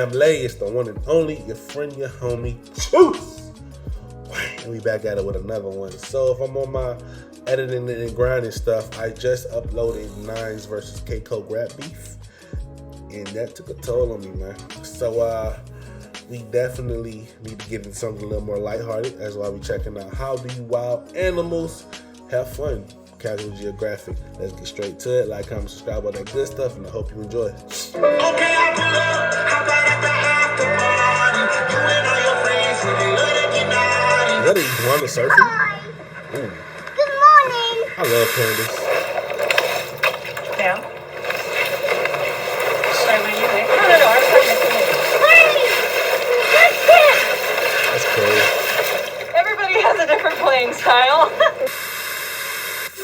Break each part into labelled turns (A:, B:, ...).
A: family. It's the one and only, your friend, your homie, Truth. And we back at it with another one. So if I'm on my editing and grinding stuff, I just uploaded Nines versus Keiko Rap Beef. And that took a toll on me, man. So we definitely need to get into something a little more lighthearted. That's why we checking out How Do You Wild Animals Have Fun? Casual Geographic. Let's get straight to it. Like, comment, subscribe, all that good stuff, and I hope you enjoy. Okay, I pull up. How about at the after party? You and all your friends, so they love to get naughty. Is that an iguana surfing?
B: Hi.
A: Ooh.
B: Good morning.
A: I love pandas.
C: Yeah. Should I bring you in? No, I'm fine.
B: Hey,
A: That's cool.
C: Everybody has a different playing style.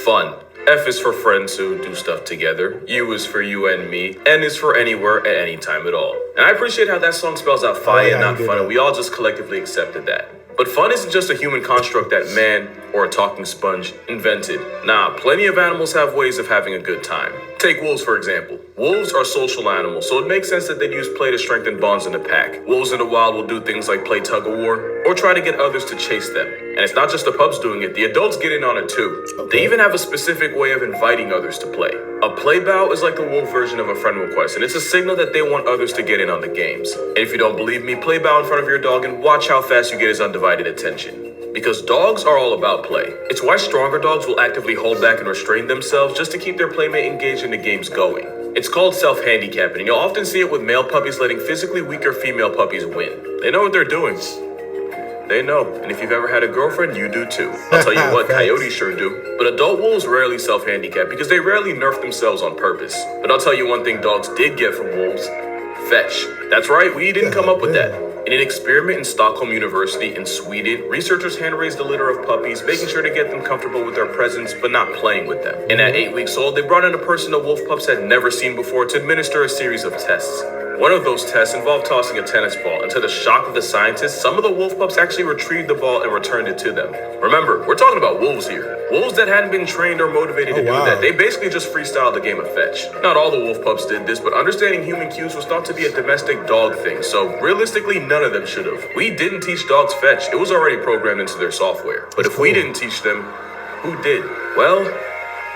D: Fun. F is for friends who do stuff together. U is for you and me. N is for anywhere at any time at all. And I appreciate how that song spells out fire and not fun, and we all just collectively accepted that. But fun isn't just a human construct that man, or a talking sponge, invented. Nah, plenty of animals have ways of having a good time. Take wolves, for example. Wolves are social animals, so it makes sense that they'd use play to strengthen bonds in the pack. Wolves in the wild will do things like play tug-of-war, or try to get others to chase them. And it's not just the pups doing it, the adults get in on it too. Okay. They even have a specific way of inviting others to play. A play bow is like the wolf version of a friend request, and it's a signal that they want others to get in on the games. And if you don't believe me, play bow in front of your dog and watch how fast you get his undivided attention. Because dogs are all about play. It's why stronger dogs will actively hold back and restrain themselves just to keep their playmate engaged in the games going. It's called self-handicapping, and you'll often see it with male puppies letting physically weaker female puppies win. They know what they're doing. They know, and if you've ever had a girlfriend, you do too. I'll tell you what, coyotes sure do. But adult wolves rarely self-handicap because they rarely nerf themselves on purpose. But I'll tell you one thing dogs did get from wolves: fetch. That's right, we didn't come up with that. In an experiment in Stockholm University in Sweden, researchers hand-raised a litter of puppies, making sure to get them comfortable with their presence, but not playing with them. And at 8 weeks old, they brought in a person the wolf pups had never seen before to administer a series of tests. One of those tests involved tossing a tennis ball, and to the shock of the scientists, some of the wolf pups actually retrieved the ball and returned it to them. Remember, we're talking about wolves here. Wolves that hadn't been trained or motivated to do that. They basically just freestyled the game of fetch. Not all the wolf pups did this, but understanding human cues was thought to be a domestic dog thing, so realistically, none of them should have. We didn't teach dogs fetch. It was already programmed into their software. But if we didn't teach them, who did? Well,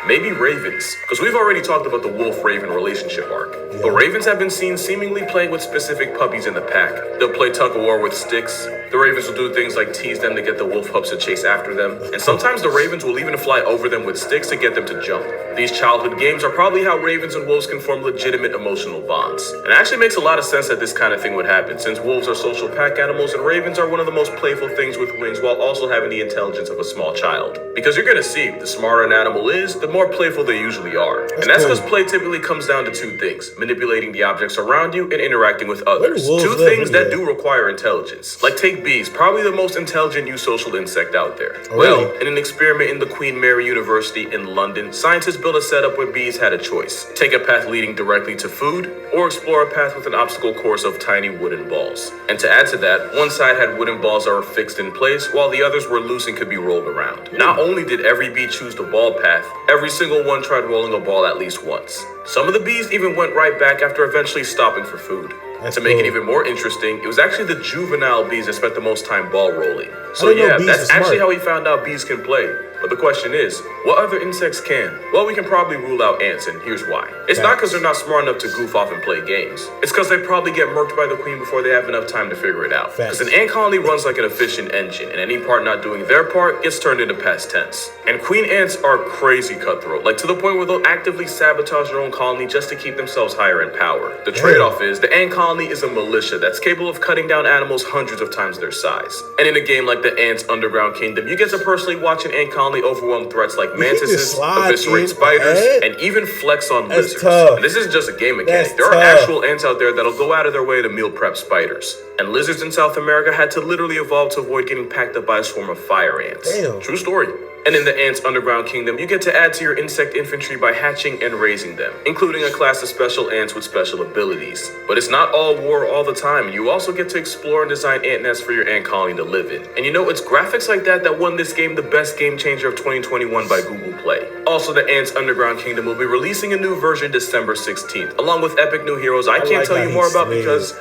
D: maybe ravens, because we've already talked about the wolf-raven relationship arc. Yeah. But ravens have been seen seemingly playing with specific puppies in the pack. They'll play tug-of-war with sticks. The ravens will do things like tease them to get the wolf pups to chase after them. And sometimes the ravens will even fly over them with sticks to get them to jump. These childhood games are probably how ravens and wolves can form legitimate emotional bonds. And it actually makes a lot of sense that this kind of thing would happen, since wolves are social pack animals and ravens are one of the most playful things with wings while also having the intelligence of a small child. Because you're gonna see, the smarter an animal is, the more playful they usually are. And that's because play typically comes down to two things: manipulating the objects around you and interacting with others. Two things that do require intelligence. Like take bees, probably the most intelligent eusocial insect out there. Well, in an experiment in the Queen Mary University in London, scientists built a setup where bees had a choice: take a path leading directly to food, or explore a path with an obstacle course of tiny wooden balls. And to add to that, one side had wooden balls that were fixed in place, while the others were loose and could be rolled around. Not only did every bee choose the ball path, every single one tried rolling a ball at least once. Some of the bees even went right back after eventually stopping for food. To make it even more interesting, it was actually the juvenile bees that spent the most time ball rolling. So yeah, that's actually how he found out bees can play. But the question is, what other insects can? Well, we can probably rule out ants, and here's why. It's not because they're not smart enough to goof off and play games. It's because they probably get murked by the queen before they have enough time to figure it out. Because an ant colony runs like an efficient engine, and any part not doing their part gets turned into past tense. And queen ants are crazy cutthroat, like to the point where they'll actively sabotage their own colony just to keep themselves higher in power. The trade-off is the ant colony is a militia that's capable of cutting down animals hundreds of times their size. And in a game like the Ants Underground Kingdom, you get to personally watch an ant colony overwhelm threats like mantises, eviscerate spiders, and even flex on lizards. And this isn't just a game mechanic. There are actual ants out there that'll go out of their way to meal prep spiders. And lizards in South America had to literally evolve to avoid getting packed up by a swarm of fire ants. True story. And in the Ants Underground Kingdom, you get to add to your insect infantry by hatching and raising them, including a class of special ants with special abilities. But it's not all war all the time. You also get to explore and design ant nests for your ant colony to live in. And you know, it's graphics like that that won this game the best game changer of 2021 by Google Play. Also, the Ants Underground Kingdom will be releasing a new version December 16th, along with epic new heroes I can't tell you more about because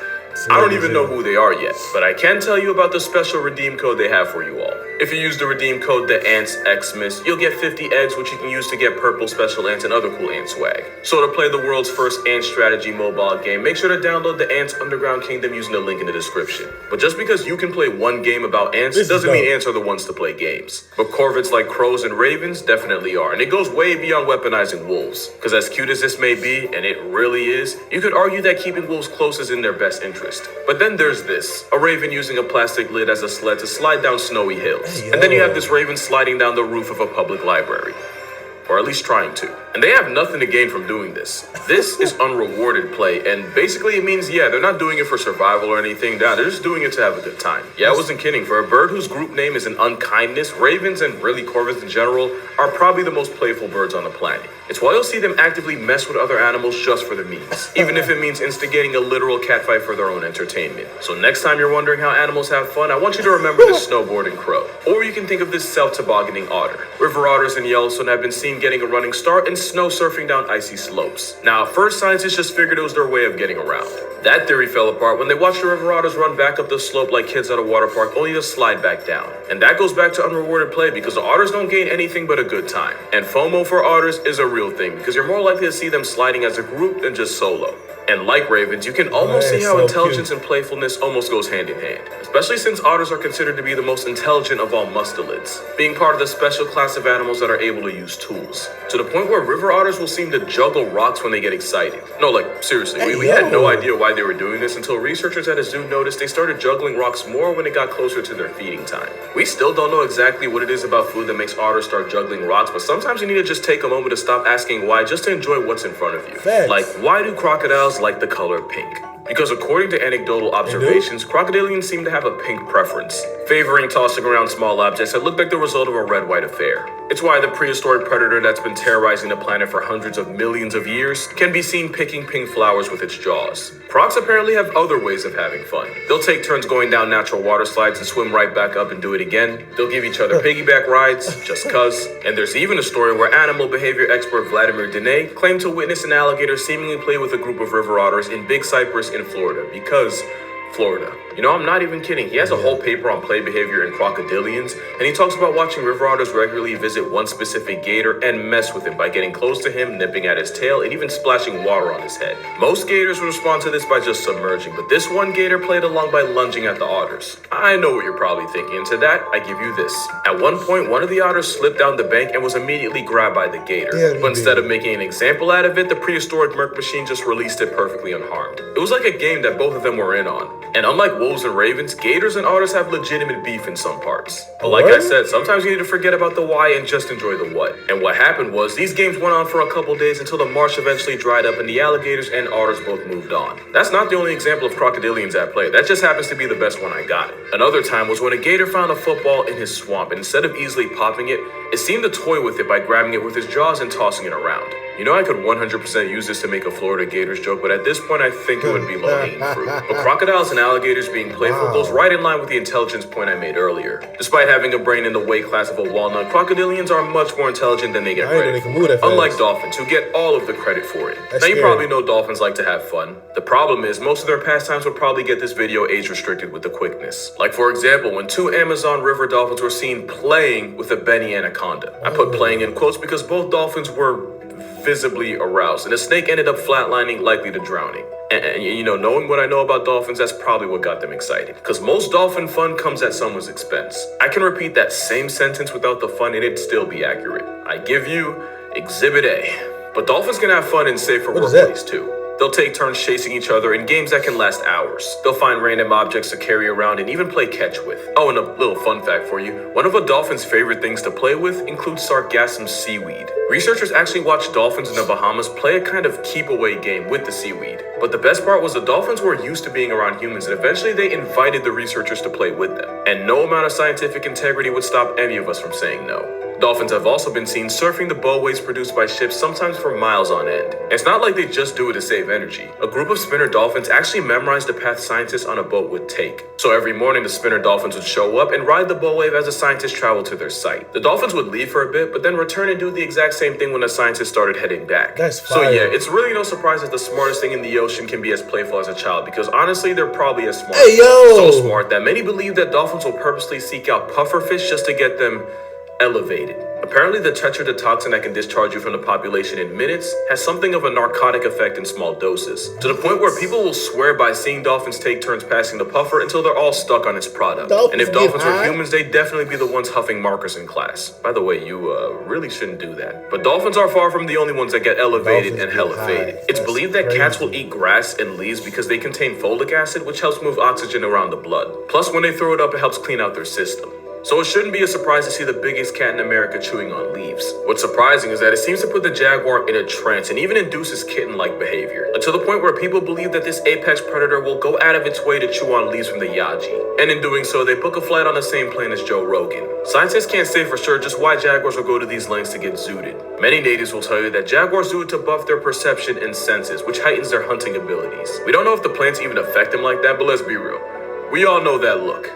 D: I don't even know who they are yet, but I can tell you about the special redeem code they have for you all. If you use the redeem code the Ants Xmas, you'll get 50 eggs, which you can use to get purple special ants and other cool ant swag. So to play the world's first ant strategy mobile game, make sure to download the Ants Underground Kingdom using the link in the description. But just because you can play one game about ants doesn't mean ants are the ones to play games. But corvids like crows and ravens definitely are, and it goes way beyond weaponizing wolves. Because as cute as this may be, and it really is, you could argue that keeping wolves close is in their best interest. But then there's this, a raven using a plastic lid as a sled to slide down snowy hills. And then you have this raven sliding down the roof of a public library. Or at least trying to. And they have nothing to gain from doing this. This is unrewarded play, and basically it means, yeah, they're not doing it for survival or anything down, they're just doing it to have a good time. Yeah, I wasn't kidding. For a bird whose group name is an unkindness, ravens and really corvids in general are probably the most playful birds on the planet. It's why you'll see them actively mess with other animals just for the memes, even if it means instigating a literal catfight for their own entertainment. So next time you're wondering how animals have fun, I want you to remember this snowboarding crow. Or you can think of this self-tobogganing otter. River otters in Yellowstone have been seen getting a running start and snow surfing down icy slopes. Now, at first scientists just figured it was their way of getting around. That theory fell apart when they watched the river otters run back up the slope like kids at a water park, only to slide back down. And that goes back to unrewarded play because the otters don't gain anything but a good time. And FOMO for otters is a real thing because you're more likely to see them sliding as a group than just solo. And like ravens, you can almost see how intelligence and playfulness almost goes hand in hand, especially since otters are considered to be the most intelligent of all mustelids, being part of the special class of animals that are able to use tools, to the point where river otters will seem to juggle rocks when they get excited. No, like seriously, we had no idea why they were doing this until researchers at a zoo noticed they started juggling rocks more when it got closer to their feeding time. We still don't know exactly what it is about food that makes otters start juggling rocks, but sometimes you need to just take a moment to stop asking why just to enjoy what's in front of you. Like, why do crocodiles like the color pink? Because according to anecdotal observations, crocodilians seem to have a pink preference, favoring tossing around small objects that look like the result of a red-white affair. It's why the prehistoric predator that's been terrorizing the planet for hundreds of millions of years can be seen picking pink flowers with its jaws. Crocs apparently have other ways of having fun. They'll take turns going down natural water slides and swim right back up and do it again. They'll give each other piggyback rides, just cuz. And there's even a story where animal behavior expert Vladimir Dene claimed to witness an alligator seemingly play with a group of river otters in Big Cypress in Florida because Florida. You know, I'm not even kidding. He has a whole paper on play behavior in crocodilians, and he talks about watching river otters regularly visit one specific gator and mess with him by getting close to him, nipping at his tail, and even splashing water on his head. Most gators respond to this by just submerging, but this one gator played along by lunging at the otters. I know what you're probably thinking, and to that, I give you this. At one point, one of the otters slipped down the bank and was immediately grabbed by the gator. But instead of making an example out of it, the prehistoric Merc machine just released it perfectly unharmed. It was like a game that both of them were in on. And unlike wolves and ravens, gators and otters have legitimate beef in some parts. But like I said, sometimes you need to forget about the why and just enjoy the what. And what happened was, these games went on for a couple days until the marsh eventually dried up and the alligators and otters both moved on. That's not the only example of crocodilians at play, that just happens to be the best one I got. Another time was when a gator found a football in his swamp, and instead of easily popping it, it seemed to toy with it by grabbing it with his jaws and tossing it around. You know, I could 100% use this to make a Florida Gators joke, but at this point I think it would be low-hanging fruit. But crocodiles and alligators being playful goes right in line with the intelligence point I made earlier. Despite having a brain in the weight class of a walnut, crocodilians are much more intelligent than they get credit for. Unlike dolphins, who get all of the credit for it. Now you probably know dolphins like to have fun. The problem is, most of their pastimes would probably get this video age restricted with the quickness. Like for example, when two Amazon river dolphins were seen playing with a Benny anaconda. I put playing in quotes because both dolphins were visibly aroused, and the snake ended up flatlining, likely to drowning. And you know, knowing what I know about dolphins, that's probably what got them excited. Because most dolphin fun comes at someone's expense. I can repeat that same sentence without the fun and it'd still be accurate. I give you Exhibit A. But dolphins can have fun in safer workplaces too. They'll take turns chasing each other in games that can last hours. They'll find random objects to carry around and even play catch with. Oh, and a little fun fact for you. One of a dolphin's favorite things to play with includes sargassum seaweed. Researchers actually watched dolphins in the Bahamas play a kind of keep-away game with the seaweed. But the best part was the dolphins were used to being around humans, and eventually they invited the researchers to play with them. And no amount of scientific integrity would stop any of us from saying no. Dolphins have also been seen surfing the bowways produced by ships, sometimes for miles on end. It's not like they just do it to save energy. A group of spinner dolphins actually memorized the path scientists on a boat would take. So every morning the spinner dolphins would show up and ride the bow wave as the scientists traveled to their site. The dolphins would leave for a bit, but then return and do the exact same thing when the scientists started heading back.
A: That's
D: So
A: fire.
D: yeah, it's really no surprise that the smartest thing in the ocean can be as playful as a child, because honestly, they're probably as smart.
A: Hey, yo!
D: So smart that many believe that dolphins will purposely seek out pufferfish just to get them elevated. Apparently, the tetrodotoxin that can discharge you from the population in minutes has something of a narcotic effect in small doses, to the point where people will swear by seeing dolphins take turns passing the puffer until they're all stuck on its product.
A: Dolphins
D: And if
A: get
D: dolphins were
A: high?
D: humans, they'd definitely be the ones huffing markers in class. By the way, you really shouldn't do that. But dolphins are far from the only ones that get elevated
A: Dolphins
D: and
A: get
D: hella
A: high.
D: faded. It's
A: That's
D: believed that cats will
A: crazy.
D: eat grass and leaves because they contain folic acid, which helps move oxygen around the blood. Plus, when they throw it up, it helps clean out their system. So it shouldn't be a surprise to see the biggest cat in America chewing on leaves. What's surprising is that it seems to put the jaguar in a trance and even induces kitten-like behavior, to the point where people believe that this apex predator will go out of its way to chew on leaves from the Yaji. And in doing so, they book a flight on the same plane as Joe Rogan. Scientists can't say for sure just why jaguars will go to these lengths to get zooted. Many natives will tell you that jaguars do it to buff their perception and senses, which heightens their hunting abilities. We don't know if the plants even affect them like that, but let's be real. We all know that look.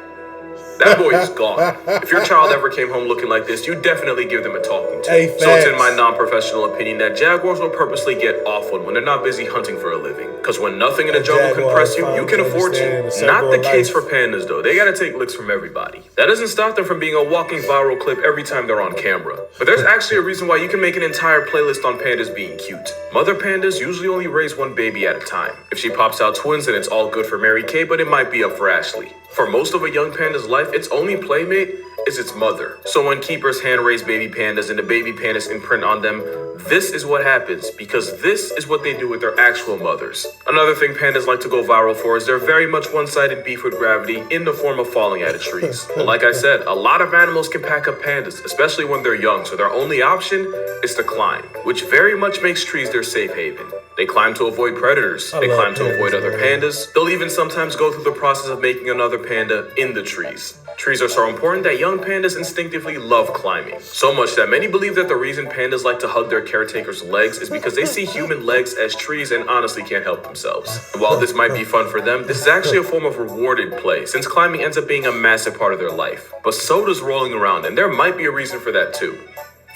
D: That boy is gone. If your child ever came home looking like this, you definitely give them a talking to.
A: Hey,
D: So it's in
A: facts.
D: my non-professional opinion that jaguars will purposely get off one when they're not busy hunting for a living. Because when nothing in the jungle can
A: Jaguar
D: press you, you can
A: finally
D: afford
A: understand the
D: to.
A: circle
D: Not the
A: of
D: case
A: life.
D: for pandas though. They gotta take licks from everybody. That doesn't stop them from being a walking viral clip every time they're on camera. But there's actually a reason why you can make an entire playlist on pandas being cute. Mother pandas usually only raise one baby at a time. If she pops out twins, then it's all good for Mary Kay, but it might be up for Ashley. For most of a young panda's life, its only playmate is its mother. So when keepers hand-raise baby pandas and the baby pandas imprint on them, this is what happens, because this is what they do with their actual mothers. Another thing pandas like to go viral for is their very much one-sided beef with gravity in the form of falling out of trees. But like I said, a lot of animals can pack up pandas, especially when they're young, so their only option is to climb, which very much makes trees their safe haven. They climb to avoid predators. They
A: love
D: climb to
A: pandas,
D: avoid other
A: man.
D: pandas. They'll even sometimes go through the process of making another panda in the trees. Trees are so important that young pandas instinctively love climbing. So much that many believe that the reason pandas like to hug their caretakers' legs is because they see human legs as trees and honestly can't help themselves. And while this might be fun for them, this is actually a form of rewarded play, since climbing ends up being a massive part of their life. But so does rolling around, and there might be a reason for that too.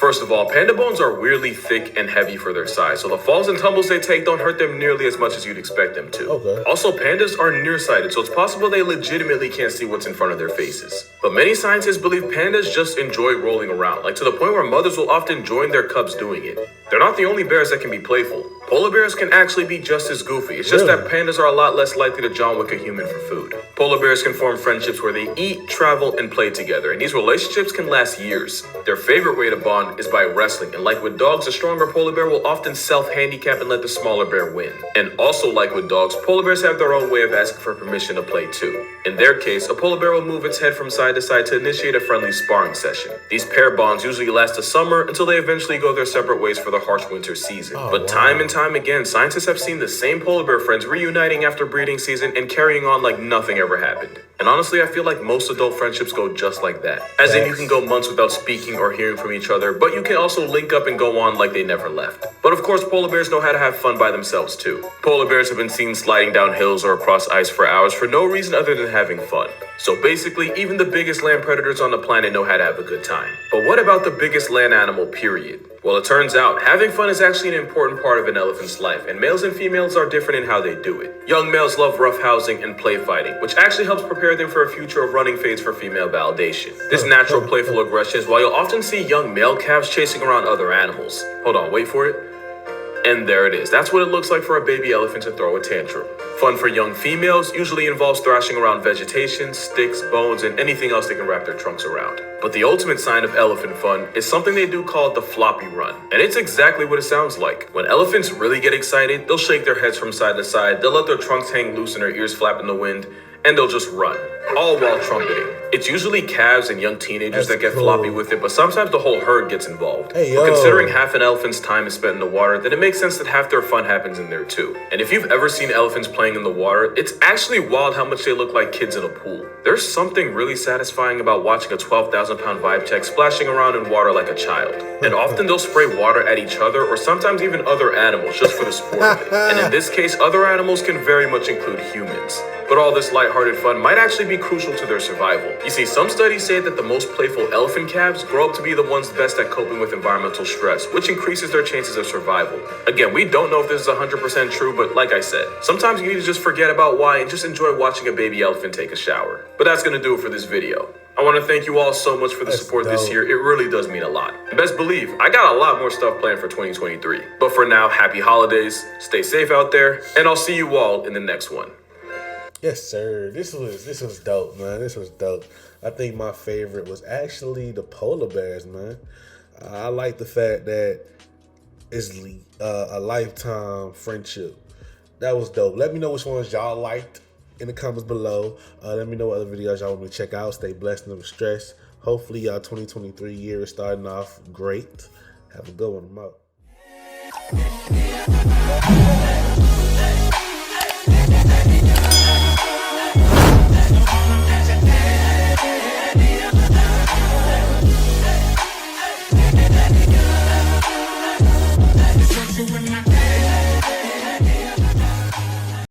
D: First of all, panda bones are weirdly thick and heavy for their size, so the falls and tumbles they take don't hurt them nearly as much as you'd expect them to.
A: Okay.
D: Also, pandas are nearsighted, so it's possible they legitimately can't see what's in front of their faces. But many scientists believe pandas just enjoy rolling around, like to the point where mothers will often join their cubs doing it. They're not the only bears that can be playful. Polar bears can actually be just as goofy. It's just
A: Really?
D: that pandas are a lot less likely to John Wick a human for food. Polar bears can form friendships where they eat, travel, and play together, and these relationships can last years. Their favorite way to bond is by wrestling, and like with dogs, a stronger polar bear will often self-handicap and let the smaller bear win. And also like with dogs, polar bears have their own way of asking for permission to play too. In their case, a polar bear will move its head from side to side to initiate a friendly sparring session. These pair bonds usually last a summer until they eventually go their separate ways for the harsh winter season. But time and time again, scientists have seen the same polar bear friends reuniting after breeding season and carrying on like nothing ever happened. And honestly, I feel like most adult friendships go just like that. As in, you can go months without speaking or hearing from each other, but you can also link up and go on like they never left. But of course, polar bears know how to have fun by themselves too. Polar bears have been seen sliding down hills or across ice for hours for no reason other than having fun. So basically, even the biggest land predators on the planet know how to have a good time. But what about the biggest land animal, period? Well, it turns out having fun is actually an important part of an elephant's life, and males and females are different in how they do it. Young males love roughhousing and play fighting, which actually helps prepare them for a future of running fades for female validation. This natural playful aggression is why you'll often see young male calves chasing around other animals. Hold on, wait for it. And there it is. That's what it looks like for a baby elephant to throw a tantrum. Fun for young females usually involves thrashing around vegetation, sticks, bones, and anything else they can wrap their trunks around. But the ultimate sign of elephant fun is something they do called the floppy run. And it's exactly what it sounds like. When elephants really get excited, they'll shake their heads from side to side, they'll let their trunks hang loose and their ears flap in the wind, and they'll just run, all while trumpeting. It's usually calves and young teenagers
A: That's
D: that get
A: cool.
D: floppy with it, but sometimes the whole herd gets involved.
A: Hey,
D: But
A: yo.
D: considering half an elephant's time is spent in the water, then it makes sense that half their fun happens in there too. And if you've ever seen elephants playing in the water, it's actually wild how much they look like kids in a pool. There's something really satisfying about watching a 12,000-pound vibe tech splashing around in water like a child. And often they'll spray water at each other or sometimes even other animals just for the sport of it. And in this case, other animals can very much include humans. But all this lighthearted fun might actually be crucial to their survival. You see, some studies say that the most playful elephant calves grow up to be the ones best at coping with environmental stress, which increases their chances of survival. Again, we don't know if this is 100% true, but like I said, sometimes you need to just forget about why and just enjoy watching a baby elephant take a shower. But that's gonna do it for this video. I want to thank you all so much for the support this year. It really does mean a lot. And best believe, I got a lot more stuff planned for 2023. But for now, happy holidays, stay safe out there, and I'll see you all in the next one.
A: Yes, sir. This was dope, man. This was dope. I think my favorite was actually the polar bears, man. I like the fact that it's a lifetime friendship. That was dope. Let me know which ones y'all liked in the comments below. Let me know what other videos y'all want me to check out. Stay blessed and never stressed. Hopefully, y'all 2023 year is starting off great. Have a good one. I'm out.